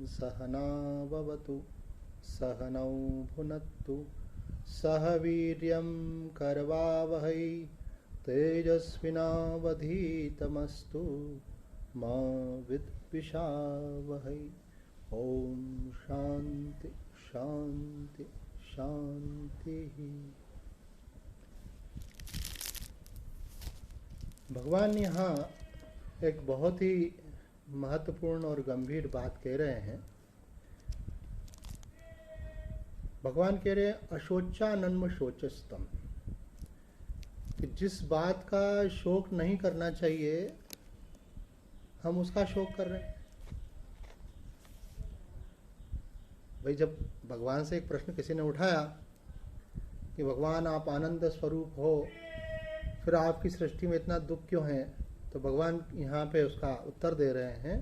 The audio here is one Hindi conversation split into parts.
सहनाववतु सहनौ भुनक्तु सह वीर्यं करवावहै तेजस्विनावधीतमस्तु मा विद्विषावहै। ओम शांति शांति शांति। भगवान यहाँ एक बहुत ही महत्वपूर्ण और गंभीर बात कह रहे हैं। भगवान कह रहे हैं अशोचानन्म शोचस्तम, कि जिस बात का शोक नहीं करना चाहिए हम उसका शोक कर रहे हैं। भाई, जब भगवान से एक प्रश्न किसी ने उठाया कि भगवान आप आनंद स्वरूप हो, फिर आपकी सृष्टि में इतना दुख क्यों है, तो भगवान यहाँ पे उसका उत्तर दे रहे हैं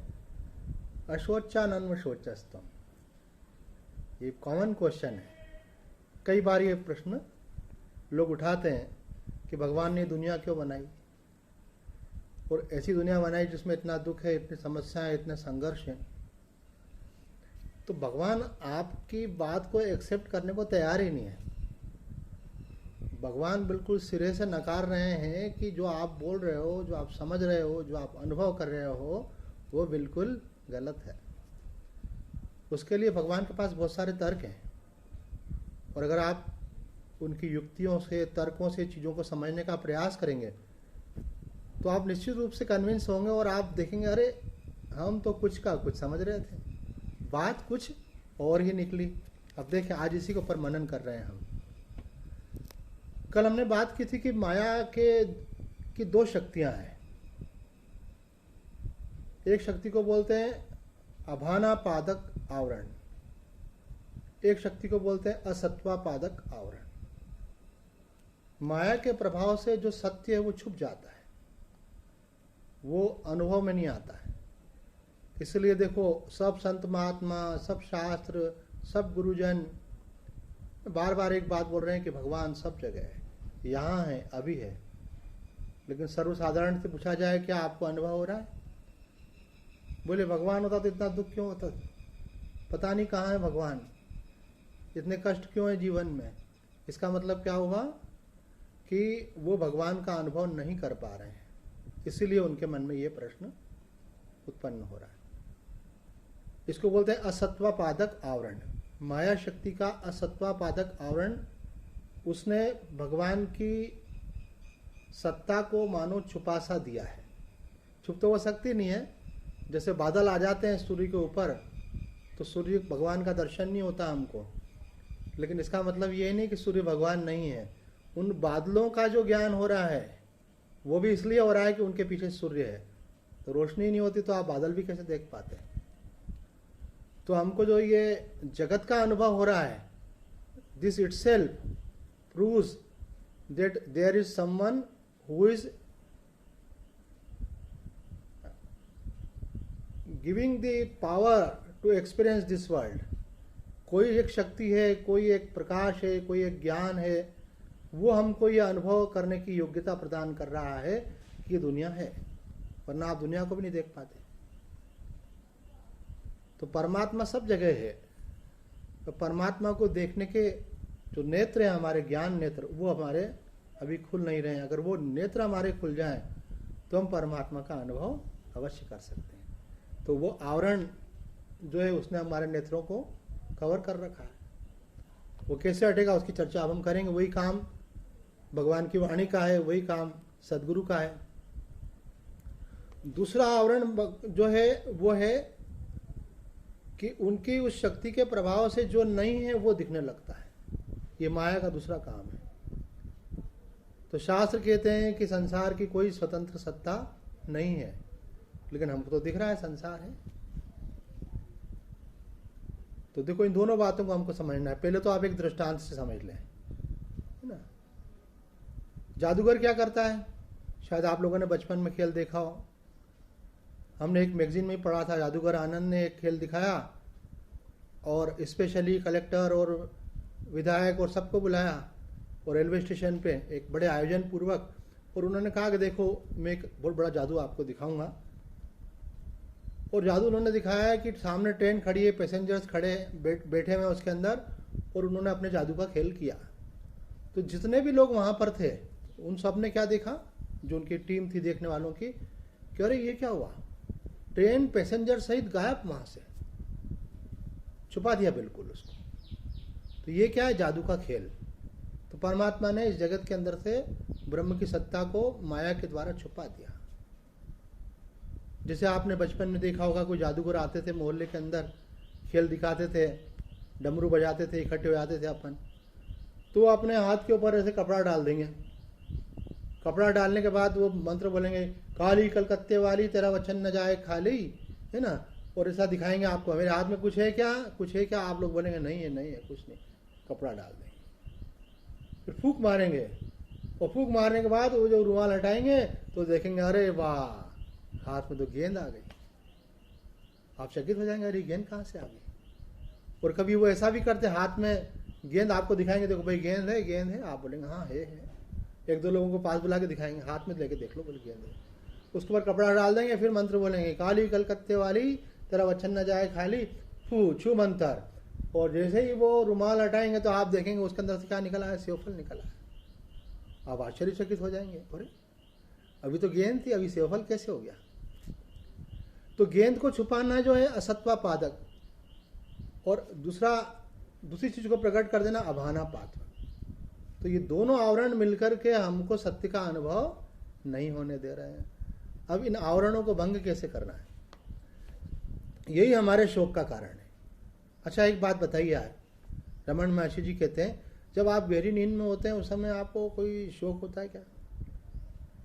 अशोचानन्म शोचस्तम। ये कॉमन क्वेश्चन है। कई बार ये प्रश्न लोग उठाते हैं कि भगवान ने दुनिया क्यों बनाई, और ऐसी दुनिया बनाई जिसमें इतना दुख है, इतनी समस्याएं, इतने संघर्ष हैं। तो भगवान आपकी बात को एक्सेप्ट करने को तैयार ही नहीं है। भगवान बिल्कुल सिरे से नकार रहे हैं कि जो आप बोल रहे हो, जो आप समझ रहे हो, जो आप अनुभव कर रहे हो, वो बिल्कुल गलत है। उसके लिए भगवान के पास बहुत सारे तर्क हैं, और अगर आप उनकी युक्तियों से, तर्कों से चीज़ों को समझने का प्रयास करेंगे तो आप निश्चित रूप से कन्विंस होंगे, और आप देखेंगे अरे हम तो कुछ का कुछ समझ रहे थे, बात कुछ और ही निकली। अब देखें, आज इसी के ऊपर मनन कर रहे हैं हम। कल हमने बात की थी कि माया की दो शक्तियां हैं। एक शक्ति को बोलते हैं अभाना पादक आवरण, एक शक्ति को बोलते हैं असत्वा पादक आवरण। माया के प्रभाव से जो सत्य है वो छुप जाता है, वो अनुभव में नहीं आता है। इसलिए देखो, सब संत महात्मा, सब शास्त्र, सब गुरुजन बार बार एक बात बोल रहे हैं कि भगवान सब जगह है, यहाँ है, अभी है। लेकिन सर्वसाधारण से पूछा जाए क्या आपको अनुभव हो रहा है? बोले भगवान होता तो इतना दुख क्यों होता, पता नहीं कहाँ है भगवान, इतने कष्ट क्यों है जीवन में। इसका मतलब क्या हुआ कि वो भगवान का अनुभव नहीं कर पा रहे हैं, इसीलिए उनके मन में ये प्रश्न उत्पन्न हो रहा है। इसको बोलते हैं असत्वा पादक आवरण। माया शक्ति का असत्वा पादक आवरण, उसने भगवान की सत्ता को मानो छुपा सा दिया है। छुप तो वो सकती नहीं है। जैसे बादल आ जाते हैं सूर्य के ऊपर, तो सूर्य भगवान का दर्शन नहीं होता हमको, लेकिन इसका मतलब ये नहीं कि सूर्य भगवान नहीं है। उन बादलों का जो ज्ञान हो रहा है वो भी इसलिए हो रहा है कि उनके पीछे सूर्य है। तो रोशनी नहीं होती तो आप बादल भी कैसे देख पाते हैं। तो हमको जो ये जगत का अनुभव हो रहा है, this itself proves that there is someone who is giving the power to experience this world. कोई एक शक्ति है, कोई एक प्रकाश है, कोई एक ज्ञान है, वो हमको ये अनुभव करने की योग्यता प्रदान कर रहा है कि ये दुनिया है, वरना आप दुनिया को भी नहीं देख पाते। तो परमात्मा सब जगह है। तो परमात्मा को देखने के जो नेत्र हैं, हमारे ज्ञान नेत्र, वो हमारे अभी खुल नहीं रहे हैं। अगर वो नेत्र हमारे खुल जाएं तो हम परमात्मा का अनुभव अवश्य कर सकते हैं। तो वो आवरण जो है उसने हमारे नेत्रों को कवर कर रखा है। वो कैसे हटेगा उसकी चर्चा अब हम करेंगे। वही काम भगवान की वाणी का है, वही काम सदगुरु का है। दूसरा आवरण जो है वो है कि उनकी उस शक्ति के प्रभाव से जो नहीं है वो दिखने लगता है। ये माया का दूसरा काम है। तो शास्त्र कहते हैं कि संसार की कोई स्वतंत्र सत्ता नहीं है, लेकिन हमको तो दिख रहा है संसार है। तो देखो, इन दोनों बातों को हमको समझना है। पहले तो आप एक दृष्टांत से समझ लें, है ना। जादूगर क्या करता है? शायद आप लोगों ने बचपन में खेल देखा हो। हमने एक मैगजीन में पढ़ा था, जादूगर आनंद ने एक खेल दिखाया और स्पेशली कलेक्टर और विधायक और सबको बुलाया और रेलवे स्टेशन पे एक बड़े आयोजन पूर्वक, और उन्होंने कहा कि देखो मैं एक बहुत बड़ा जादू आपको दिखाऊंगा और जादू उन्होंने दिखाया है कि सामने ट्रेन खड़ी है, पैसेंजर्स खड़े बैठे हुए हैं उसके अंदर, और उन्होंने अपने जादू का खेल किया। तो जितने भी लोग वहाँ पर थे उन सब ने क्या देखा, जो उनकी टीम थी देखने वालों की, कि अरे ये क्या हुआ, ट्रेन पैसेंजर सहित गायब वहाँ से, छुपा दिया बिल्कुल उसको। तो ये क्या है, जादू का खेल। तो परमात्मा ने इस जगत के अंदर से ब्रह्म की सत्ता को माया के द्वारा छुपा दिया। जैसे आपने बचपन में देखा होगा, कोई जादूगर आते थे मोहल्ले के अंदर, खेल दिखाते थे, डमरू बजाते थे, इकट्ठे हो जाते थे अपन, तो अपने हाथ के ऊपर ऐसे कपड़ा डाल देंगे। कपड़ा डालने के बाद वो मंत्र बोलेंगे, काली कलकत्ते वाली तेरा वचन न जाए खाली, है ना, और ऐसा दिखाएंगे आपको, मेरे हाथ में कुछ है क्या, कुछ है क्या, आप लोग बोलेंगे नहीं है, नहीं है, कुछ नहीं, कपड़ा डाल देंगे। फिर फूंक मारेंगे, और फूंक मारने के बाद वो जो रुमाल हटाएंगे तो देखेंगे अरे वाह, हाथ में तो गेंद आ गई। आप चकित हो जाएंगे, अरे गेंद कहाँ से आ गई। और कभी वो ऐसा भी करते, हाथ में गेंद आपको दिखाएंगे, देखो भाई गेंद है, गेंद है, आप बोलेंगे हाँ है। एक दो लोगों को पास बुला के दिखाएंगे, हाथ में लेके देख लो, बोले गेंद है। उसके ऊपर कपड़ा डाल देंगे, फिर मंत्र बोलेंगे, काली कलकत्ते वाली तेरा वचन न जाए खाली, फू छू मंत्र। और जैसे ही वो रुमाल हटाएंगे तो आप देखेंगे उसके अंदर से क्या निकला है, सेवफल निकला है। आप आश्चर्यचकित हो जाएंगे, अरे अभी तो गेंद थी, अभी सेवफल कैसे हो गया। तो गेंद को छुपाना जो है असत्वा पादक, और दूसरी चीज को प्रकट कर देना अभाना पात्र। तो ये दोनों आवरण मिलकर के हमको सत्य का अनुभव नहीं होने दे रहे हैं। अब इन आवरणों को भंग कैसे करना है, यही हमारे शोक का कारण है। अच्छा एक बात बताइए यार, रमन महर्षि जी कहते हैं, जब आप गहरी नींद में होते हैं उस समय आपको कोई शोक होता है क्या,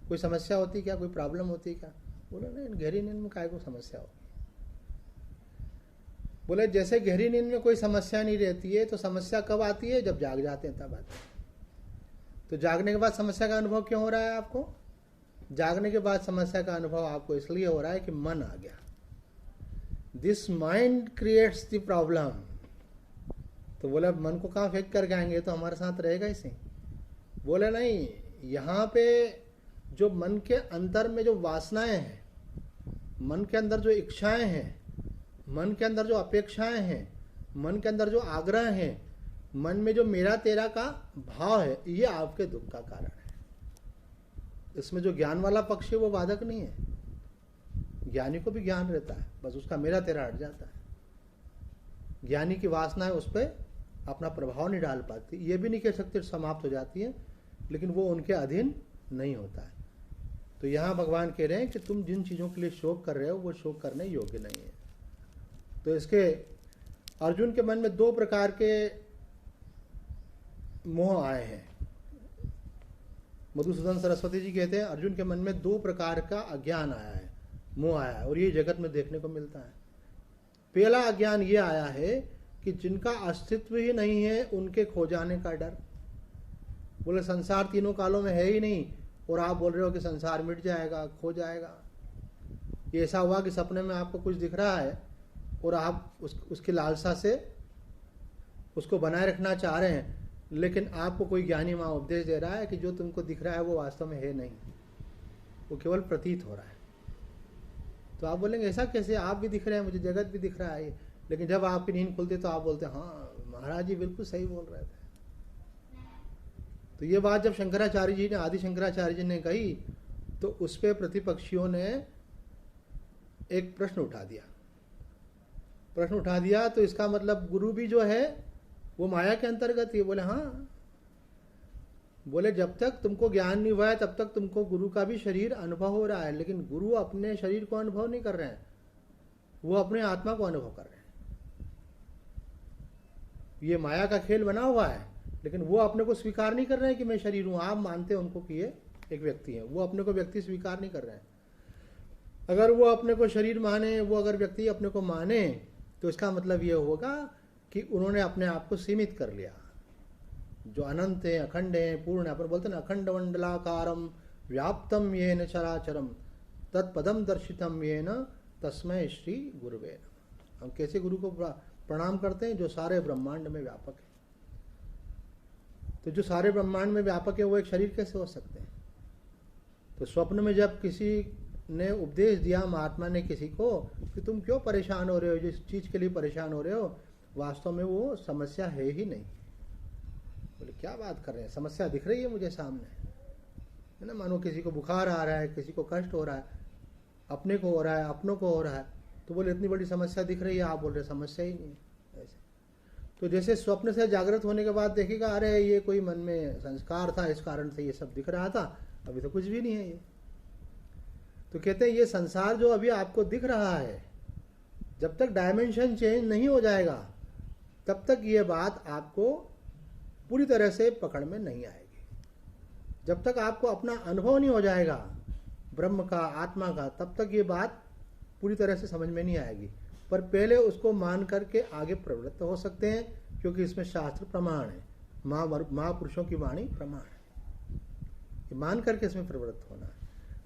कोई समस्या होती है क्या, कोई प्रॉब्लम होती है क्या। बोले नहीं, गहरी नींद में काय को समस्या होगी। बोले जैसे गहरी नींद में कोई समस्या नहीं रहती है, तो समस्या कब आती है, जब जाग जाते हैं तब आती है। तो जागने के बाद समस्या का अनुभव क्यों हो रहा है आपको, जागने के बाद समस्या का अनुभव आपको इसलिए हो रहा है कि मन आ गया। This mind creates the problem. तो बोले मन को कहाँ फेंक कर आएंगे, तो हमारे साथ रहेगा इसे। बोले नहीं, यहाँ पे जो मन के अंदर में जो वासनाएं हैं, मन के अंदर जो इच्छाएं हैं, मन के अंदर जो अपेक्षाएं हैं, मन के अंदर जो आग्रह हैं, मन में जो मेरा तेरा का भाव है, ये आपके दुख का कारण है। इसमें जो ज्ञान वाला पक्ष है वो बाधक नहीं है। ज्ञानी को भी ज्ञान रहता है, बस उसका मेरा तेरा हट जाता है। ज्ञानी की वासनाएं उस पर अपना प्रभाव नहीं डाल पाती, ये भी नहीं कह सकते समाप्त हो जाती है, लेकिन वो उनके अधीन नहीं होता है। तो यहाँ भगवान कह रहे हैं कि तुम जिन चीज़ों के लिए शोक कर रहे हो वो शोक करने योग्य नहीं है। तो इसके अर्जुन के मन में दो प्रकार के मोह आए हैं। मधुसूदन सरस्वती जी कहते हैं अर्जुन के मन में दो प्रकार का अज्ञान आया है, मोह आया है, और ये जगत में देखने को मिलता है। पहला अज्ञान ये आया है कि जिनका अस्तित्व ही नहीं है उनके खो जाने का डर। बोले संसार तीनों कालों में है ही नहीं, और आप बोल रहे हो कि संसार मिट जाएगा, खो जाएगा। ये ऐसा हुआ कि सपने में आपको कुछ दिख रहा है और आप उसकी लालसा से उसको बनाए रखना चाह रहे हैं, लेकिन आपको कोई ज्ञानी माँ उपदेश दे रहा है कि जो तुमको दिख रहा है वो वास्तव में है नहीं, वो केवल प्रतीत हो रहा है। तो आप बोलेंगे ऐसा कैसे, आप भी दिख रहे हैं, मुझे जगत भी दिख रहा है, लेकिन जब आपकी नींद खुलती तो आप बोलते हैं हाँ महाराज जी बिल्कुल सही बोल रहे थे। तो ये बात जब शंकराचार्य जी ने, आदि शंकराचार्य जी ने कही, तो उस पर प्रतिपक्षियों ने एक प्रश्न उठा दिया। तो इसका मतलब गुरु भी जो है वो माया के अंतर्गत ही। बोले हाँ, बोले जब तक तुमको ज्ञान नहीं हुआ है तब तक तुमको गुरु का भी शरीर अनुभव हो रहा है, लेकिन गुरु अपने शरीर को अनुभव नहीं कर रहे हैं, वो अपने आत्मा को अनुभव कर रहे हैं। ये माया का खेल बना हुआ है, लेकिन वो अपने को स्वीकार नहीं कर रहे हैं कि मैं शरीर हूं। आप मानते हैं उनको कि ये एक व्यक्ति है, वो अपने को व्यक्ति स्वीकार नहीं कर रहे हैं। अगर वो अपने को शरीर माने, वो अगर व्यक्ति अपने को माने, तो इसका मतलब ये होगा कि उन्होंने अपने आप को सीमित कर लिया। जो अनंत है, अखंड है, पूर्ण है, अपन बोलते हैं ना अखंड मंडलाकारम व्याप्तम येन चराचरम तत्पदम दर्शितम येन तस्मै श्री गुरुवे नमः। हम कैसे गुरु को प्रणाम करते हैं, जो सारे ब्रह्मांड में व्यापक है। तो जो सारे ब्रह्मांड में व्यापक है वो एक शरीर कैसे हो सकते हैं। तो स्वप्न में जब किसी ने उपदेश दिया, महात्मा ने किसी को, कि तुम क्यों परेशान हो रहे हो, जिस चीज़ के लिए परेशान हो रहे हो वास्तव में वो समस्या है ही नहीं। बोले क्या बात कर रहे हैं, समस्या दिख रही है मुझे सामने, है ना। मानो किसी को बुखार आ रहा है, किसी को कष्ट हो रहा है, अपने को हो रहा है, अपनों को हो रहा है, तो बोले इतनी बड़ी समस्या दिख रही है, आप बोल रहे समस्या ही नहीं है। ऐसे तो जैसे स्वप्न से जागृत होने के बाद देखेगा, अरे ये कोई मन में संस्कार था, इस कारण से ये सब दिख रहा था, अभी तो कुछ भी नहीं है ये। तो कहते हैं ये संसार जो अभी आपको दिख रहा है, जब तक डायमेंशन चेंज नहीं हो जाएगा तब तक ये बात आपको पूरी तरह से पकड़ में नहीं आएगी। जब तक आपको अपना अनुभव नहीं हो जाएगा ब्रह्म का, आत्मा का, तब तक ये बात पूरी तरह से समझ में नहीं आएगी। पर पहले उसको मान करके आगे प्रवृत्त हो सकते हैं, क्योंकि इसमें शास्त्र प्रमाण है, महापुरुषों की वाणी प्रमाण है, मान करके इसमें प्रवृत्त होना है।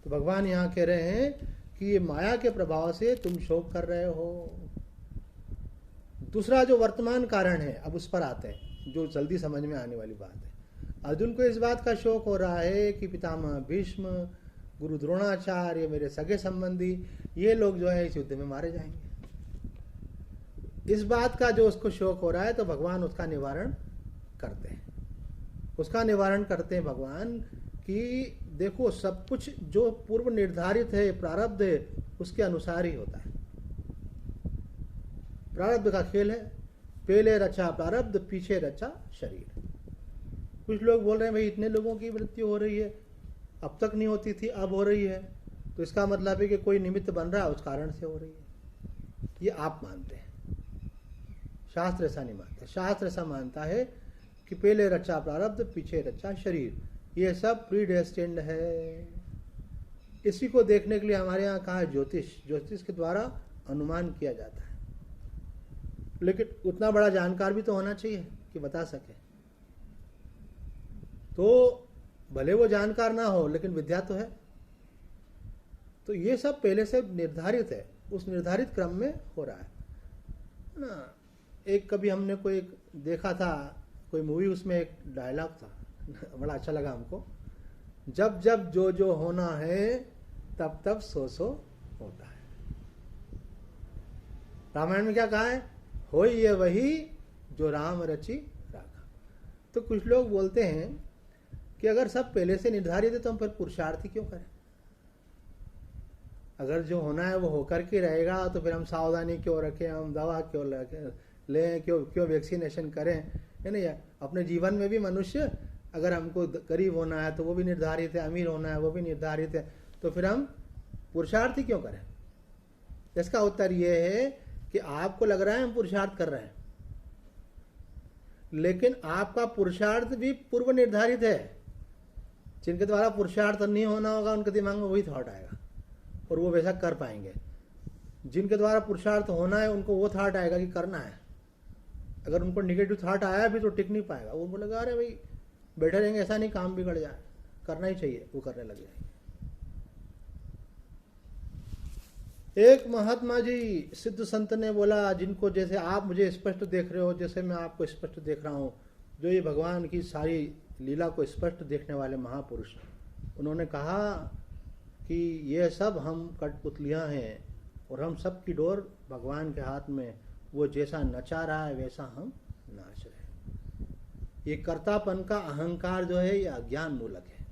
तो भगवान यहाँ कह रहे हैं कि ये माया के प्रभाव से तुम शोक कर रहे हो। दूसरा जो वर्तमान कारण है, अब उस पर आते हैं, जो जल्दी समझ में आने वाली बात है। अर्जुन को इस बात का शोक हो रहा है कि पितामह भीष्म, गुरु द्रोणाचार्य, मेरे सगे संबंधी, ये लोग जो है इस युद्ध में मारे जाएंगे। इस बात का जो उसको शोक हो रहा है, तो भगवान उसका निवारण करते हैं। उसका निवारण करते हैं भगवान कि देखो सब कुछ जो पूर्व निर्धारित है, प्रारब्ध है, उसके अनुसार ही होता है। प्रारब्ध का खेल है, पहले रचा प्रारब्ध, पीछे रचा शरीर। कुछ लोग बोल रहे हैं भाई इतने लोगों की मृत्यु हो रही है, अब तक नहीं होती थी, अब हो रही है, तो इसका मतलब है कि कोई निमित्त बन रहा है, उस कारण से हो रही है। ये आप मानते हैं, शास्त्र ऐसा नहीं मानता। शास्त्र ऐसा मानता है कि पहले रचा प्रारब्ध, पीछे रचा शरीर, ये सब प्रीडेस्टिन्ड है। इसी को देखने के लिए हमारे यहाँ कहा है ज्योतिष के द्वारा अनुमान किया जाता है। लेकिन उतना बड़ा जानकार भी तो होना चाहिए कि बता सके। तो भले वो जानकार ना हो, लेकिन विद्या तो है। तो ये सब पहले से निर्धारित है, उस निर्धारित क्रम में हो रहा है ना। एक कभी हमने कोई देखा था, कोई मूवी, उसमें एक डायलॉग था, बड़ा अच्छा लगा हमको, जब जब जो जो होना है तब तब सो सो होता है। रामायण में क्या कहा है, हो ये वही जो राम रचि राखा। तो कुछ लोग बोलते हैं कि अगर सब पहले से निर्धारित है तो हम फिर पुरुषार्थ क्यों करें। अगर जो होना है वो होकर के रहेगा तो फिर हम सावधानी क्यों रखें, हम दवा क्यों लें, क्यों वैक्सीनेशन करें, है ना। अपने जीवन में भी मनुष्य, अगर हमको गरीब होना है तो वो भी निर्धारित है, अमीर होना है वो भी निर्धारित है, तो फिर हम पुरुषार्थ क्यों करें। इसका उत्तर ये है कि आपको लग रहा है हम पुरुषार्थ कर रहे हैं, लेकिन आपका पुरुषार्थ भी पूर्व निर्धारित है। जिनके द्वारा पुरुषार्थ नहीं होना होगा उनके दिमाग में वही थॉट आएगा और वो वैसा कर पाएंगे। जिनके द्वारा पुरुषार्थ होना है उनको वो थॉट आएगा कि करना है। अगर उनको निगेटिव थॉट आया भी तो टिक नहीं पाएगा, वो बोलेगा अरे भाई बैठे रहेंगे, ऐसा नहीं काम बिगड़ जाए, करना ही चाहिए, वो करने लग जाएंगे। एक महात्मा जी सिद्ध संत ने बोला, जिनको जैसे आप मुझे स्पष्ट देख रहे हो, जैसे मैं आपको स्पष्ट देख रहा हूँ, जो ये भगवान की सारी लीला को स्पष्ट देखने वाले महापुरुष, उन्होंने कहा कि ये सब हम कठपुतलियाँ हैं और हम सब की डोर भगवान के हाथ में, वो जैसा नचा रहा है वैसा हम नाच रहे हैं। ये कर्तापन का अहंकार जो है ये अज्ञान मूलक है।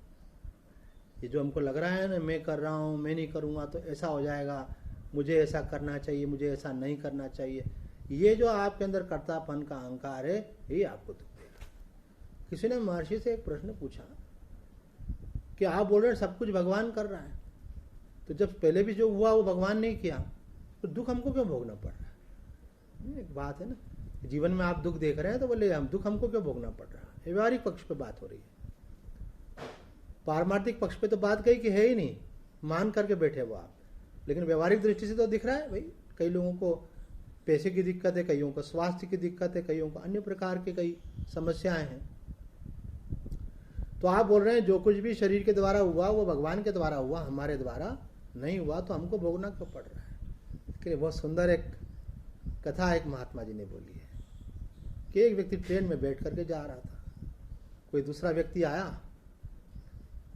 ये जो हमको लग रहा है ना, मैं कर रहा हूँ, मैं नहीं करूँगा तो ऐसा हो जाएगा, मुझे ऐसा करना चाहिए, मुझे ऐसा नहीं करना चाहिए, ये जो आपके अंदर कर्तापन का अहंकार है, ये आपको दुख देगा। किसी ने महर्षि से एक प्रश्न पूछा कि आप बोल रहे हैं सब कुछ भगवान कर रहा है, तो जब पहले भी जो हुआ वो भगवान ने किया, तो दुख हमको क्यों भोगना पड़ रहा है। एक बात है ना, जीवन में आप दुख देख रहे हैं तो बोले हम दुख हमको क्यों भोगना पड़ रहा है। व्यवहारिक पक्ष पे बात हो रही है, पारमार्थिक पक्ष पे तो बात कही कि है ही नहीं, मान करके बैठे वो आप। लेकिन व्यवहारिक दृष्टि से तो दिख रहा है भाई, कई लोगों को पैसे की दिक्कत है, कईयों को स्वास्थ्य की दिक्कत है, कईयों को अन्य प्रकार के कई समस्याएं हैं। तो आप बोल रहे हैं जो कुछ भी शरीर के द्वारा हुआ वो भगवान के द्वारा हुआ, हमारे द्वारा नहीं हुआ, तो हमको भोगना क्यों पड़ रहा है। इसके लिए बहुत सुंदर एक कथा एक महात्मा जी ने बोली है कि एक व्यक्ति ट्रेन में बैठ करके जा रहा था, कोई दूसरा व्यक्ति आया,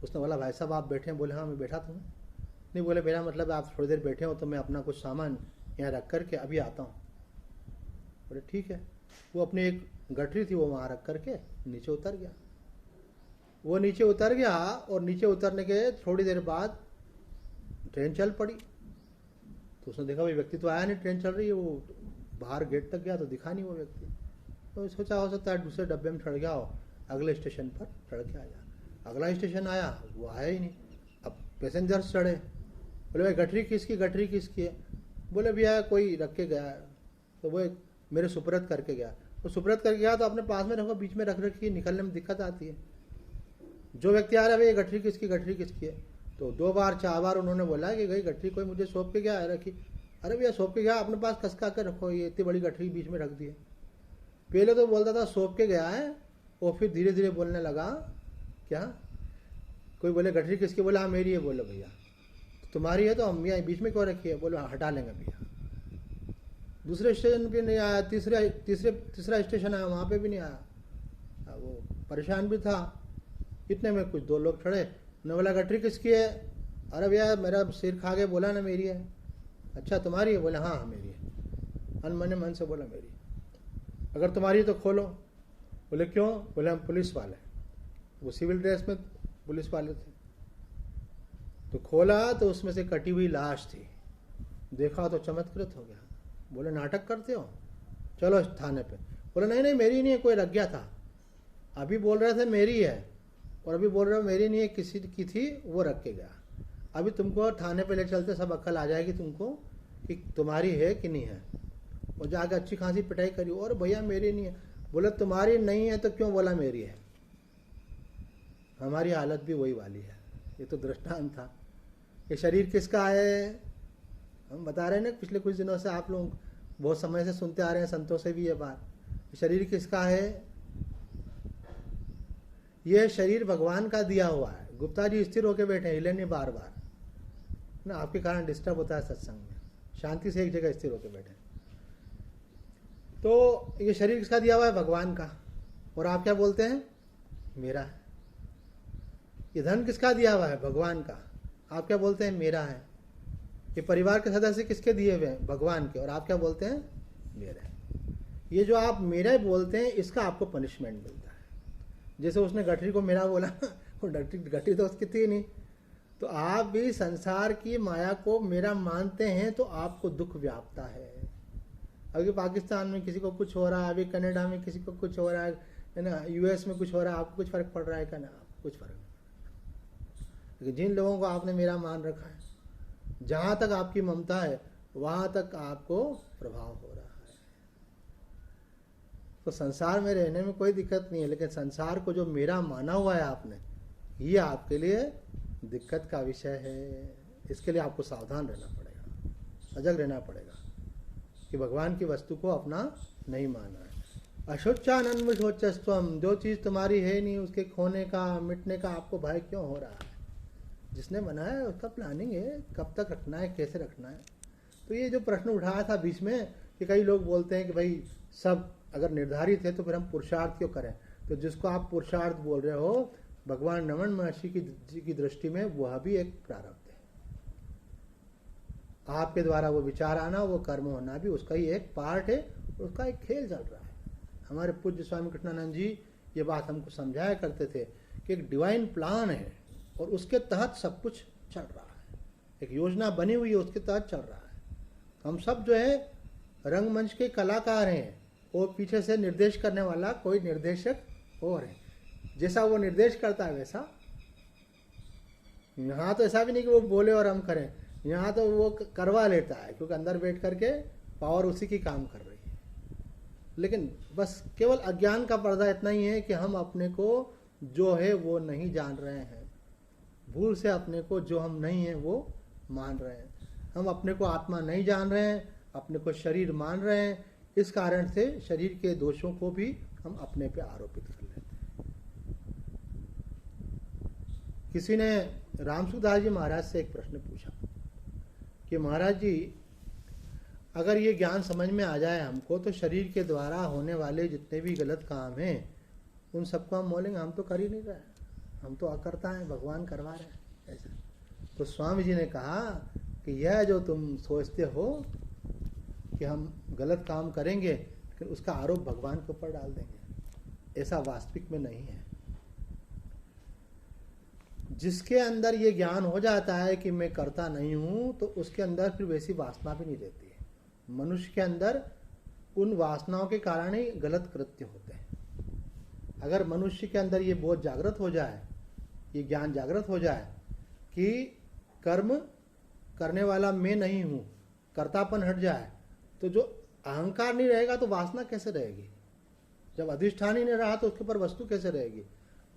उसने बोला भाई साहब आप बैठे हैं, बोले हाँ मैं बैठा था। नहीं, बोले मेरा मतलब आप थोड़ी देर बैठे हो तो मैं अपना कुछ सामान यहाँ रख करके अभी आता हूँ। बोले ठीक है। वो अपनी एक गठरी थी वो वहाँ रख करके नीचे उतर गया। वो नीचे उतर गया और नीचे उतरने के थोड़ी देर बाद ट्रेन चल पड़ी। तो उसने देखा भाई व्यक्ति तो आया नहीं, ट्रेन चल रही है। वो बाहर गेट तक गया तो दिखा नहीं वो व्यक्ति। तो सोचा हो सकता है दूसरे डब्बे में चढ़ गया हो, अगले स्टेशन पर चढ़ के आ जा। अगला स्टेशन आया, वो आया ही नहीं। अब पैसेंजर्स चढ़े, बोले भाई गठरी किसकी, गठरी किसकी है? बोले भैया कोई रख के गया है। तो वो एक मेरे सुपुर्द करके गया। वो सुपुर्द करके गया तो अपने पास में रखो, बीच में रख रखी, निकलने में दिक्कत आती है। जो व्यक्ति आ रहा है भाई गठरी किसकी, गठरी किसकी है? तो 2 बार 4 बार उन्होंने बोला कि भाई गठरी कोई मुझे सौंप के गया है, रखी। अरे भैया सौंप के गया, अपने पास कसका के रखो, ये इतनी बड़ी गठरी बीच में रख दी है। पहले तो बोलता था सौंप के गया है, और फिर धीरे धीरे बोलने लगा क्या, कोई बोले गठरी किसकी, बोला हाँ मेरी है। बोलो भैया तो तुम्हारी है तो हम यहाँ बीच में क्यों रखी है? बोलो हटा लेंगे भैया। दूसरे स्टेशन पे नहीं आया, तीसरा स्टेशन आया, वहाँ पे भी नहीं आया। वो परेशान भी था। इतने में कुछ 2 लोग खड़े, उन्होंने बोला गठरी किसकी है? अरे भैया मेरा सिर खा के बोला ना मेरी है। अच्छा तुम्हारी है? बोले हाँ मेरी है। अनमने मन से बोला मेरी। अगर तुम्हारी है तो खोलो। बोले क्यों? बोले हम पुलिस वाले। वो सिविल ड्रेस में पुलिस वाले थे। तो खोला तो उसमें से कटी हुई लाश थी। देखा तो चमत्कृत हो गया। बोले नाटक करते हो, चलो थाने पे। बोले नहीं नहीं मेरी नहीं है, कोई रख गया था। अभी बोल रहे थे मेरी है और अभी बोल रहे हो मेरी नहीं है, किसी की थी वो रख के गया। अभी तुमको थाने पे ले चलते, सब अक्ल आ जाएगी तुमको कि तुम्हारी है कि नहीं है। और जाकर अच्छी खासी पिटाई करी, और भैया मेरी नहीं है। बोले तुम्हारी नहीं है तो क्यों बोला मेरी है? हमारी हालत भी वही वाली है। ये तो दृष्टांत था। ये शरीर किसका है? हम बता रहे हैं ना पिछले कुछ दिनों से, आप लोग बहुत समय से सुनते आ रहे हैं, संतों से भी ये बात। शरीर किसका है? यह शरीर भगवान का दिया हुआ है। गुप्ता जी स्थिर होकर बैठे, हिले नहीं बार बार ना, आपके कारण डिस्टर्ब होता है सत्संग में। शांति से एक जगह स्थिर होकर बैठे। तो ये शरीर किसका दिया हुआ है? भगवान का। और आप क्या बोलते हैं? मेरा है। ये धन किसका दिया हुआ है? भगवान का। आप क्या बोलते हैं? मेरा है। ये परिवार के सदस्य किसके दिए हुए हैं? भगवान के। और आप क्या बोलते हैं? मेरा है। ये जो आप मेरा बोलते हैं इसका आपको पनिशमेंट मिलता है। जैसे उसने गठरी को मेरा बोला, वो गठरी तो उसकी थी नहीं। तो आप भी संसार की माया को मेरा मानते हैं तो आपको दुख व्यापता है। अभी पाकिस्तान में किसी को कुछ हो रहा है, अभी कनाडा में किसी को कुछ हो रहा है ना, यूएस में कुछ हो रहा है, आपको कुछ फर्क पड़ रहा है क्या? ना, आपको कुछ फर्क नहीं। लेकिन जिन लोगों को आपने मेरा मान रखा है, जहां तक आपकी ममता है वहां तक आपको प्रभाव हो रहा है। तो संसार में रहने में कोई दिक्कत नहीं है, लेकिन संसार को जो मेरा माना हुआ है आपने, ये आपके लिए दिक्कत का विषय है। इसके लिए आपको सावधान रहना पड़ेगा, सजग रहना पड़ेगा कि भगवान की वस्तु को अपना नहीं माना है। अशोचानन्वशोचस्त्वम, जो चीज़ तुम्हारी है नहीं उसके खोने का, मिटने का आपको भय क्यों हो रहा है? जिसने बनाया है उसका प्लानिंग है, कब तक रखना है, कैसे रखना है। तो ये जो प्रश्न उठाया था बीच में कि कई लोग बोलते हैं कि भाई सब अगर निर्धारित है तो फिर हम पुरुषार्थ क्यों करें? तो जिसको आप पुरुषार्थ बोल रहे हो, भगवान रमन महर्षि की दृष्टि में वह भी एक प्रारब्ध है। आपके द्वारा वो विचार आना, वो कर्म होना भी उसका ही एक पार्ट है, उसका एक खेल चल रहा है। हमारे पूज्य स्वामी कृष्णानंद जी ये बात हमको समझाया करते थे कि एक डिवाइन प्लान है और उसके तहत सब कुछ चल रहा है। एक योजना बनी हुई है, उसके तहत चल रहा है। हम सब जो है रंगमंच के कलाकार हैं, और पीछे से निर्देश करने वाला कोई निर्देशक और है। जैसा वो निर्देश करता है वैसा। यहाँ तो ऐसा भी नहीं कि वो बोले और हम करें, यहाँ तो वो करवा लेता है, क्योंकि अंदर बैठ करके पावर उसी की काम कर रही है। लेकिन बस केवल अज्ञान का पर्दा इतना ही है कि हम अपने को जो है वो नहीं जान रहे हैं। भूल से अपने को जो हम नहीं हैं वो मान रहे हैं। हम अपने को आत्मा नहीं जान रहे हैं, अपने को शरीर मान रहे हैं। इस कारण से शरीर के दोषों को भी हम अपने पे आरोपित कर लेते हैं। किसी ने रामसुखदास जी महाराज से एक प्रश्न पूछा कि महाराज जी, अगर ये ज्ञान समझ में आ जाए हमको तो शरीर के द्वारा होने वाले जितने भी गलत काम हैं उन सबको हम बोलेंगे हम तो कर ही नहीं रहे, हम तो अकर्ता हैं, भगवान करवा रहे हैं। ऐसा तो स्वामी जी ने कहा कि यह जो तुम सोचते हो कि हम गलत काम करेंगे लेकिन उसका आरोप भगवान के ऊपर डाल देंगे, ऐसा वास्तविक में नहीं है। जिसके अंदर ये ज्ञान हो जाता है कि मैं करता नहीं हूं, तो उसके अंदर फिर वैसी वासना भी नहीं रहती है। मनुष्य के अंदर उन वासनाओं के कारण ही गलत कृत्य होते हैं। अगर मनुष्य के अंदर ये बोध जागृत हो जाए, ये ज्ञान जागृत हो जाए कि कर्म करने वाला मैं नहीं हूं, कर्तापन हट जाए, तो जो अहंकार नहीं रहेगा तो वासना कैसे रहेगी? जब अधिष्ठान ही नहीं रहा तो उसके ऊपर वस्तु कैसे रहेगी?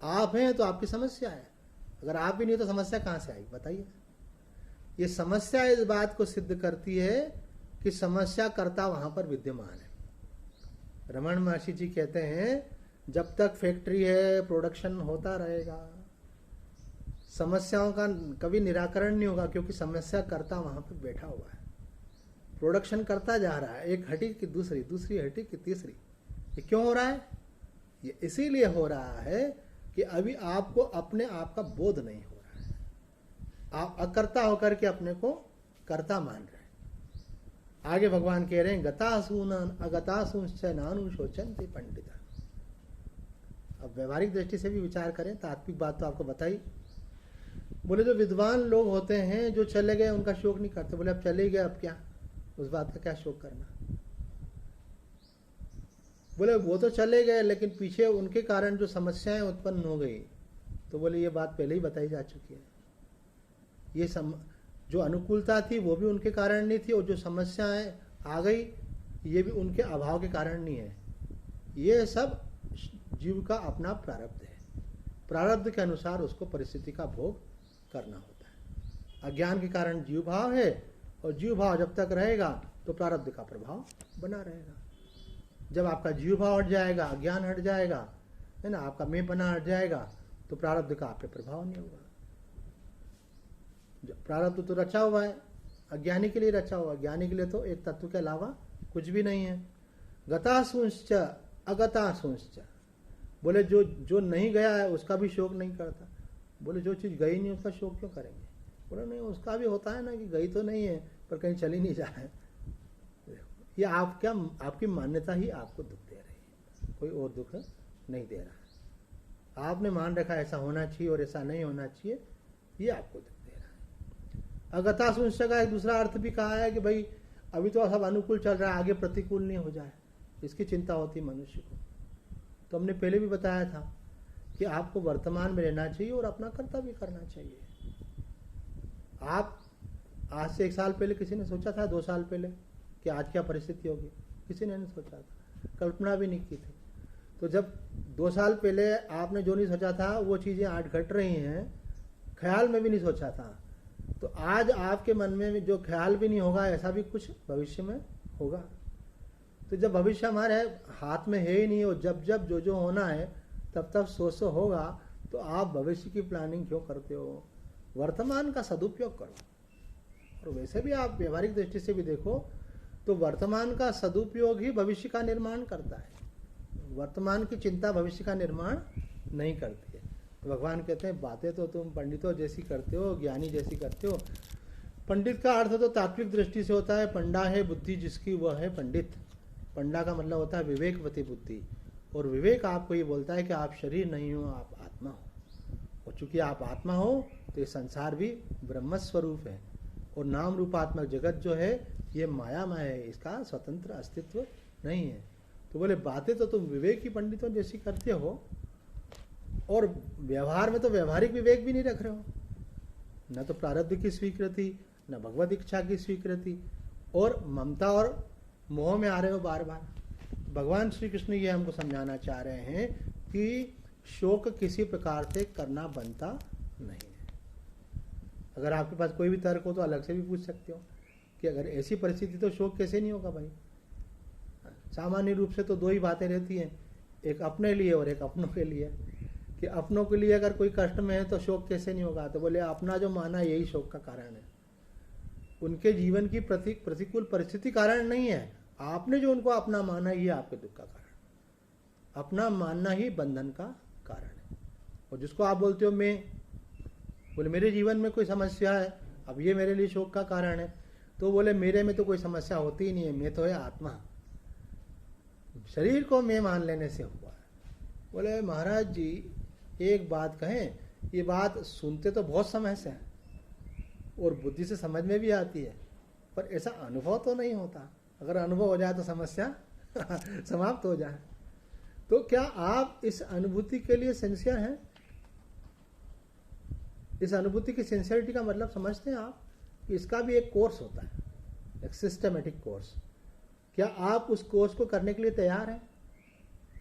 आप हैं तो आपकी समस्या है, अगर आप भी नहीं तो समस्या कहां से आएगी बताइए? ये समस्या इस बात को सिद्ध करती है कि समस्या कर्ता वहां पर विद्यमान है। रमन महर्षि जी कहते हैं जब तक फैक्ट्री है प्रोडक्शन होता रहेगा, समस्याओं का कभी निराकरण नहीं होगा, क्योंकि समस्या कर्ता वहां पर बैठा हुआ है, प्रोडक्शन करता जा रहा है, एक हटी की दूसरी, दूसरी हटी की तीसरी। ये क्यों हो रहा है? ये इसीलिए हो रहा है कि अभी आपको अपने आप का बोध नहीं हो रहा है, आप अकर्ता होकर के अपने को कर्ता मान रहे हैं। आगे भगवान कह रहे हैं गतासून अगतासूंश्च नानुशोचन्ति पंडिता। अब व्यवहारिक दृष्टि से भी विचार करें, तात्विक बात तो आपको बताई। बोले जो विद्वान लोग होते हैं जो चले गए उनका शोक नहीं करते। बोले अब चले गए, अब क्या, उस बात का क्या शोक करना? बोले वो तो चले गए लेकिन पीछे उनके कारण जो समस्याएं उत्पन्न हो गई, तो बोले ये बात पहले ही बताई जा चुकी है। ये जो अनुकूलता थी वो भी उनके कारण नहीं थी, और जो समस्याएं आ गई ये भी उनके अभाव के कारण नहीं है। ये सब जीव का अपना प्रारब्ध है, प्रारब्ध के अनुसार उसको परिस्थिति का भोग करना होता है। अज्ञान के कारण जीव भाव है, और जीव भाव जब तक रहेगा तो प्रारब्ध का प्रभाव बना रहेगा। जब आपका जीव भाव हट जाएगा, अज्ञान हट जाएगा, है ना, आपका मैं बना हट जाएगा, तो प्रारब्ध का आप पे प्रभाव नहीं होगा। प्रारब्ध तो रचा हुआ है, अज्ञानी के लिए रचा हुआ, ज्ञानी के लिए तो एक तत्व के अलावा कुछ भी नहीं है। गतासूंश्च अगतासूंश्च, बोले जो नहीं गया है उसका भी शोक नहीं करता। बोले जो चीज गई नहीं उसका शोक क्यों करेंगे? बोले नहीं, उसका भी होता है ना कि गई तो नहीं है पर कहीं चली नहीं जाए। ये आपकी मान्यता ही आपको दुख दे रही है, कोई और दुख नहीं दे रहा है। आपने मान रखा ऐसा होना चाहिए और ऐसा नहीं होना चाहिए, ये आपको दुख दे रहा है। अगतासूंश्च का एक दूसरा अर्थ भी कहा है कि भाई अभी तो सब अनुकूल चल रहा है, आगे प्रतिकूल नहीं हो जाए, इसकी चिंता होती मनुष्य को। तो हमने पहले भी बताया था कि आपको वर्तमान में रहना चाहिए और अपना कर्तव्य करना चाहिए। आप आज से 1 साल पहले किसी ने सोचा था, 2 साल पहले, कि आज क्या परिस्थिति होगी? किसी ने नहीं सोचा था, कल्पना भी नहीं की थी। तो जब 2 साल पहले आपने जो नहीं सोचा था वो चीजें आज घट रही हैं, ख्याल में भी नहीं सोचा था, तो आज आपके मन में जो ख्याल भी नहीं होगा ऐसा भी कुछ भविष्य में होगा। तो जब भविष्य हमारे हाथ में है ही नहीं, और जब जब जो होना है तब तब सो होगा, तो आप भविष्य की प्लानिंग क्यों करते हो? वर्तमान का सदुपयोग करो। और वैसे भी आप व्यवहारिक दृष्टि से भी देखो तो वर्तमान का सदुपयोग ही भविष्य का निर्माण करता है। वर्तमान की चिंता भविष्य का निर्माण नहीं करती है। तो भगवान कहते हैं बातें तो तुम पंडितों जैसी करते हो, ज्ञानी जैसी करते हो। पंडित का अर्थ तो तात्विक दृष्टि से होता है, पंडा है बुद्धि जिसकी वह है पंडित। पंडा का मतलब होता है विवेकवती बुद्धि, और विवेक आपको ये बोलता है कि आप शरीर नहीं हो, आप आत्मा हो। और चूंकि आप आत्मा हो तो ये संसार भी ब्रह्म स्वरूप है, और नाम रूपात्मक जगत जो है ये मायामय है, इसका स्वतंत्र अस्तित्व नहीं है। तो बोले बातें तो तुम विवेक की पंडितों जैसी करते हो, और व्यवहार में तो व्यवहारिक विवेक भी नहीं रख रहे हो, न तो प्रारब्ध की स्वीकृति, न भगवत इच्छा की स्वीकृति, और ममता और मोह में आ रहे हो बार बार। भगवान श्री कृष्ण ये हमको समझाना चाह रहे हैं कि शोक किसी प्रकार से करना बनता नहीं है। अगर आपके पास कोई भी तर्क हो तो अलग से भी पूछ सकते हो कि अगर ऐसी परिस्थिति तो शोक कैसे नहीं होगा भाई। सामान्य रूप से तो 2 ही बातें रहती हैं, एक अपने लिए और एक अपनों के लिए। कि अपनों के लिए अगर कोई कष्ट में है तो शोक कैसे नहीं होगा? तो बोले अपना जो माना यही शोक का कारण है। उनके जीवन की प्रतिकूल परिस्थिति कारण नहीं है, आपने जो उनको अपना माना ये आपके दुख का कारण। अपना मानना ही बंधन का कारण है। और जिसको आप बोलते हो मैं, बोले मेरे जीवन में कोई समस्या है, अब ये मेरे लिए शोक का कारण है। तो बोले मेरे में तो कोई समस्या होती ही नहीं है, मैं तो है आत्मा, शरीर को मैं मान लेने से हुआ है। बोले महाराज जी एक बात कहें, ये बात सुनते तो बहुत समय से है और बुद्धि से समझ में भी आती है, पर ऐसा अनुभव तो नहीं होता। अगर अनुभव हो जाए तो समस्या समाप्त हो जाए। तो क्या आप इस अनुभूति के लिए सिंसियर हैं? इस अनुभूति की सिंसियरिटी का मतलब समझते हैं आप? इसका भी एक कोर्स होता है, एक सिस्टमेटिक कोर्स। क्या आप उस कोर्स को करने के लिए तैयार हैं?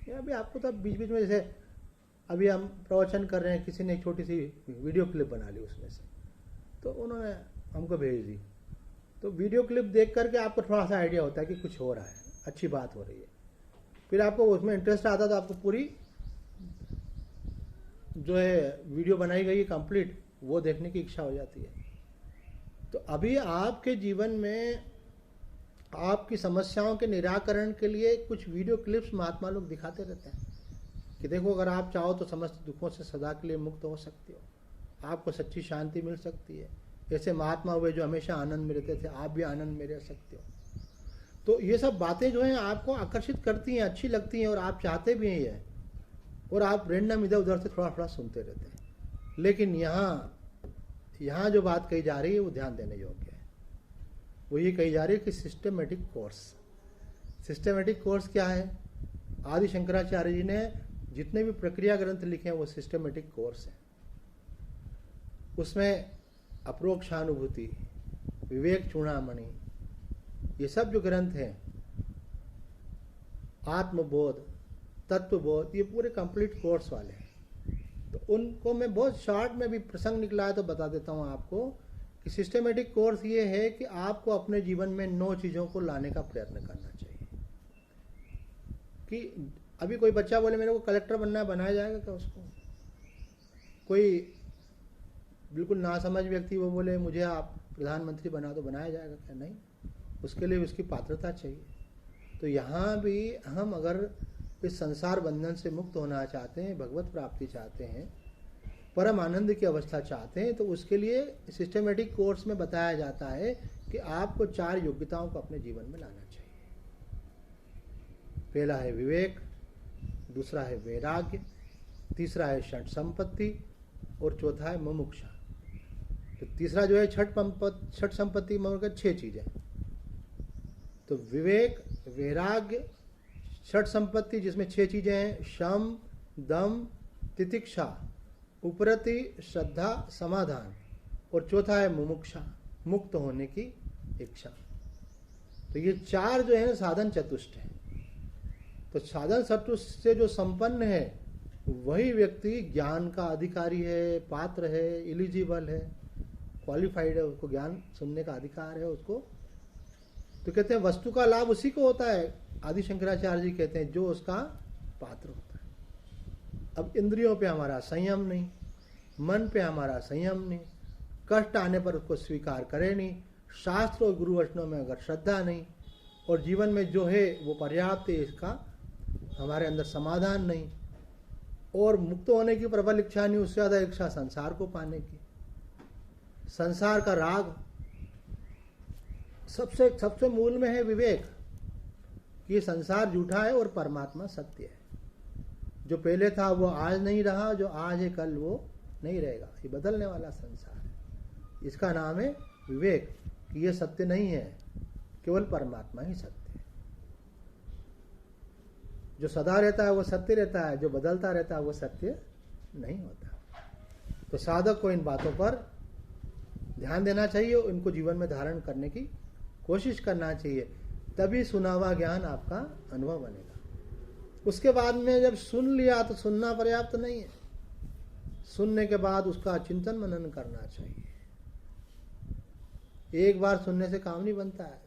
या अभी आपको तो बीच बीच में, जैसे अभी हम प्रवचन कर रहे हैं, किसी ने एक छोटी सी वीडियो क्लिप बना ली उसमें से, तो उन्होंने हमको भेज दी। तो वीडियो क्लिप देख करके आपको थोड़ा सा आइडिया होता है कि कुछ हो रहा है, अच्छी बात हो रही है। फिर आपको उसमें इंटरेस्ट आता है तो आपको पूरी जो है वीडियो बनाई गई है कंप्लीट, वो देखने की इच्छा हो जाती है। तो अभी आपके जीवन में आपकी समस्याओं के निराकरण के लिए कुछ वीडियो क्लिप्स महात्मा लोग दिखाते रहते हैं कि देखो अगर आप चाहो तो समस्त दुखों से सदा के लिए मुक्त हो सकते हो, आपको सच्ची शांति मिल सकती है। ऐसे महात्मा हुए जो हमेशा आनंद में रहते थे, आप भी आनंद में रह सकते हो। तो ये सब बातें जो हैं आपको आकर्षित करती हैं, अच्छी लगती हैं और आप चाहते भी हैं ये, और आप रैंडम इधर उधर से थोड़ा थोड़ा सुनते रहते हैं। लेकिन यहाँ जो बात कही जा रही है वो ध्यान देने योग्य है। वो ये कही जा रही है कि सिस्टमेटिक कोर्स। सिस्टमेटिक कोर्स क्या है? आदि शंकराचार्य जी ने जितने भी प्रक्रिया ग्रंथ लिखे हैं वो सिस्टमेटिक कोर्स है। उसमें अप्रोक्षानुभूति, विवेक चूड़ामणि, ये सब जो ग्रंथ हैं, आत्मबोध, तत्वबोध, ये पूरे कंप्लीट कोर्स वाले हैं। तो उनको मैं बहुत शॉर्ट में भी प्रसंग निकला है तो बता देता हूँ आपको कि सिस्टमेटिक कोर्स ये है कि आपको अपने जीवन में 9 चीज़ों को लाने का प्रयत्न करना चाहिए। कि अभी कोई बच्चा बोले मेरे को कलेक्टर बनना है, बनाया जाएगा क्या उसको? कोई बिल्कुल नासमझ व्यक्ति वो बोले मुझे आप प्रधानमंत्री बना दो, बनाया जाएगा क्या? नहीं, उसके लिए उसकी पात्रता चाहिए। तो यहाँ भी हम अगर इस संसार बंधन से मुक्त होना चाहते हैं, भगवत प्राप्ति चाहते हैं, परम आनंद की अवस्था चाहते हैं, तो उसके लिए सिस्टमेटिक कोर्स में बताया जाता है कि आपको 4 योग्यताओं को अपने जीवन में लाना चाहिए। पहला है विवेक, दूसरा है वैराग्य, तीसरा है षट संपत्ति और चौथा है मुमुक्षा। तो तीसरा जो है षट संपत्ति मतलब 6 चीजें। तो विवेक, वैराग्य, षट संपत्ति जिसमें 6 चीजें हैं, शम, दम, तितिक्षा, उपरति, श्रद्धा, समाधान, और चौथा है मुमुक्षा, मुक्त होने की इच्छा। तो ये 4 जो है साधन चतुष्ट है। तो साधन चतुष्ट से जो संपन्न है वही व्यक्ति ज्ञान का अधिकारी है, पात्र है, एलिजिबल है, क्वालिफाइड है, उसको ज्ञान सुनने का अधिकार है उसको। तो कहते हैं वस्तु का लाभ उसी को होता है। आदि शंकराचार्य जी कहते हैं जो उसका पात्र होता है। अब इंद्रियों पे हमारा संयम नहीं, मन पे हमारा संयम नहीं, कष्ट आने पर उसको स्वीकार करे नहीं, शास्त्र और गुरु वचनों में अगर श्रद्धा नहीं, और जीवन में जो है वो पर्याप्त है इसका हमारे अंदर समाधान नहीं, और मुक्त होने की प्रबल इच्छा नहीं, उससे ज़्यादा इच्छा संसार को पाने की, संसार का राग। सबसे मूल में है विवेक कि ये संसार झूठा है और परमात्मा सत्य है। जो पहले था वो आज नहीं रहा, जो आज है कल वो नहीं रहेगा। ये बदलने वाला संसार है। इसका नाम है विवेक कि ये सत्य नहीं है, केवल परमात्मा ही सत्य है। जो सदा रहता है वो सत्य रहता है, जो बदलता रहता है वो सत्य नहीं होता। तो साधक को इन बातों पर ध्यान देना चाहिए, इनको जीवन में धारण करने की कोशिश करना चाहिए, तभी सुना हुआ ज्ञान आपका अनुभव बनेगा। उसके बाद में जब सुन लिया तो सुनना पर्याप्त नहीं है, सुनने के बाद उसका चिंतन मनन करना चाहिए। एक बार सुनने से काम नहीं बनता है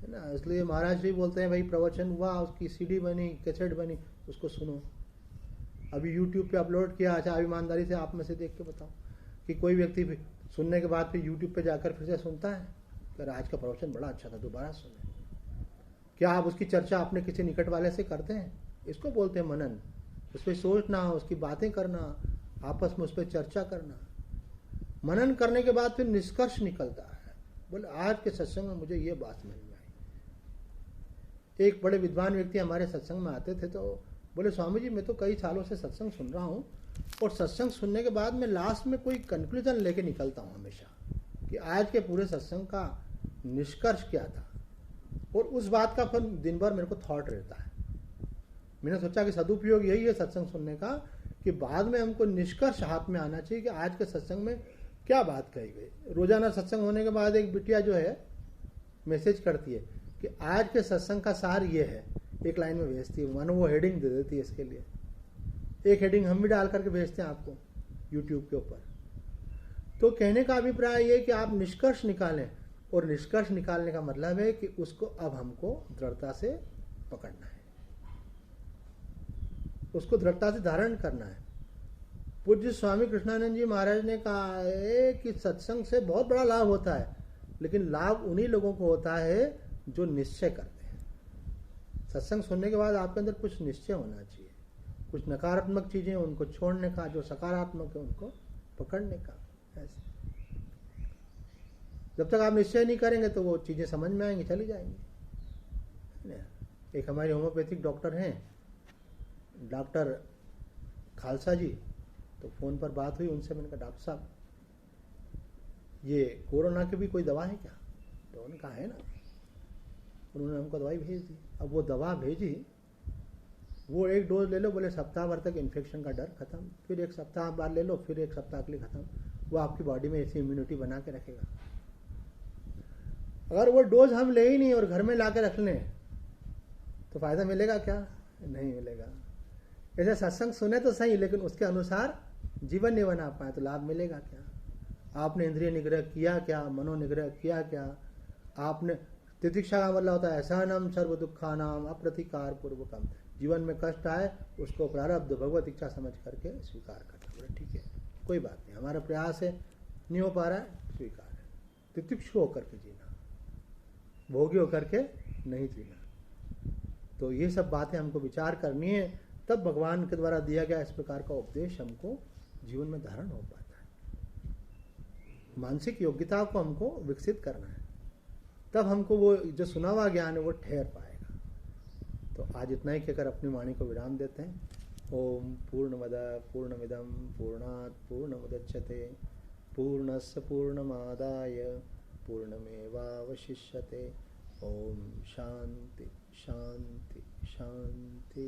ना। इसलिए महाराज जी बोलते हैं भाई प्रवचन हुआ, उसकी सीडी बनी, कैसेट बनी, उसको सुनो। अभी यूट्यूब पे अपलोड किया, अच्छा ईमानदारी से आप में से देख के बताओ कि कोई व्यक्ति भी सुनने के बाद फिर यूट्यूब पे जाकर फिर से सुनता है कि आज का प्रवचन बड़ा अच्छा था, दोबारा सुने। क्या आप उसकी चर्चा अपने किसी निकट वाले से करते हैं? इसको बोलते हैं मनन। उस पर सोचना, उसकी बातें करना, आपस में उस पर चर्चा करना। मनन करने के बाद फिर निष्कर्ष निकलता है। बोले आज के सत्संग में मुझे ये बात समझ में आई। एक बड़े विद्वान व्यक्ति हमारे सत्संग में आते थे तो बोले स्वामी जी मैं तो कई सालों से सत्संग सुन रहा हूँ और सत्संग सुनने के बाद मैं लास्ट में कोई कंक्लूजन लेके निकलता हूँ हमेशा कि आज के पूरे सत्संग का निष्कर्ष क्या था, और उस बात का फिर दिन भर मेरे को थॉट रहता है। मैंने सोचा कि सदुपयोग यही है सत्संग सुनने का कि बाद में हमको निष्कर्ष हाथ में आना चाहिए कि आज के सत्संग में क्या बात कही गई। रोजाना सत्संग होने के बाद एक बिटिया जो है मैसेज करती है कि आज के सत्संग का सार ये है, एक लाइन में भेजती है, मानो वो हेडिंग दे देती है इसके लिए। एक हेडिंग हम भी डाल करके भेजते हैं आपको यूट्यूब के ऊपर। तो कहने का अभिप्राय ये कि आप निष्कर्ष निकालें, और निष्कर्ष निकालने का मतलब है कि उसको अब हमको दृढ़ता से पकड़ना है, उसको दृढ़ता से धारण करना है। पूज्य स्वामी कृष्णानंद जी महाराज ने कहा है कि सत्संग से बहुत बड़ा लाभ होता है, लेकिन लाभ उन्हीं लोगों को होता है जो निश्चय करते हैं। सत्संग सुनने के बाद आपके अंदर कुछ निश्चय होना चाहिए, कुछ नकारात्मक चीजें उनको छोड़ने का, जो सकारात्मक है उनको पकड़ने का। ऐसे जब तक आप निश्चय नहीं करेंगे तो वो चीजें समझ में आएंगी, चली जाएंगी। एक हमारे होम्योपैथिक डॉक्टर हैं, डॉक्टर खालसा जी, तो फोन पर बात हुई उनसे। मैंने कहा डॉक्टर साहब ये कोरोना की भी कोई दवा है क्या? तो उन्होंने कहा है ना। उन्होंने हमको दवाई भेज दी। अब वो दवा भेजी, वो एक डोज ले लो, बोले सप्ताह भर तक इन्फेक्शन का डर खत्म, फिर एक सप्ताह बाद ले लो, फिर एक सप्ताह के लिए खत्म। वो आपकी बॉडी में ऐसी इम्यूनिटी बना के रखेगा। अगर वो डोज हम ले ही नहीं और घर में ला के रख लें तो फायदा मिलेगा क्या? नहीं मिलेगा। ऐसे सत्संग सुने तो सही, लेकिन उसके अनुसार जीवन नहीं बना पाए तो लाभ मिलेगा क्या? आपने इंद्रिय निग्रह किया क्या? मनोनिग्रह किया क्या? आपने तितिक्षा का मतलब होता है सहनम सर्व दुखानाम अप्रतिकार पूर्वकम। जीवन में कष्ट आए उसको प्रारब्ध भगवत इच्छा समझ करके स्वीकार करना। बोले ठीक है, कोई बात नहीं, हमारा प्रयास है, नहीं हो पा रहा है, स्वीकार है। तितिक्षु होकर के जीना, भोगी होकर के नहीं जीना। तो ये सब बातें हमको विचार करनी है, तब भगवान के द्वारा दिया गया इस प्रकार का उपदेश हमको जीवन में धारण हो पाता है। मानसिक योग्यता को हमको विकसित करना है, तब हमको वो जो सुना हुआ ज्ञान है वो ठहर पाएगा। तो आज इतना ही कहकर अपनी वाणी को विराम देते हैं। ओम पूर्णमद पूर्णमिदम पूर्णात् पूर्णमुदच्यते पूर्णस्य पूर्णमादाय पूर्णमेवावशिष्यते। ओम शांति शांति शांति।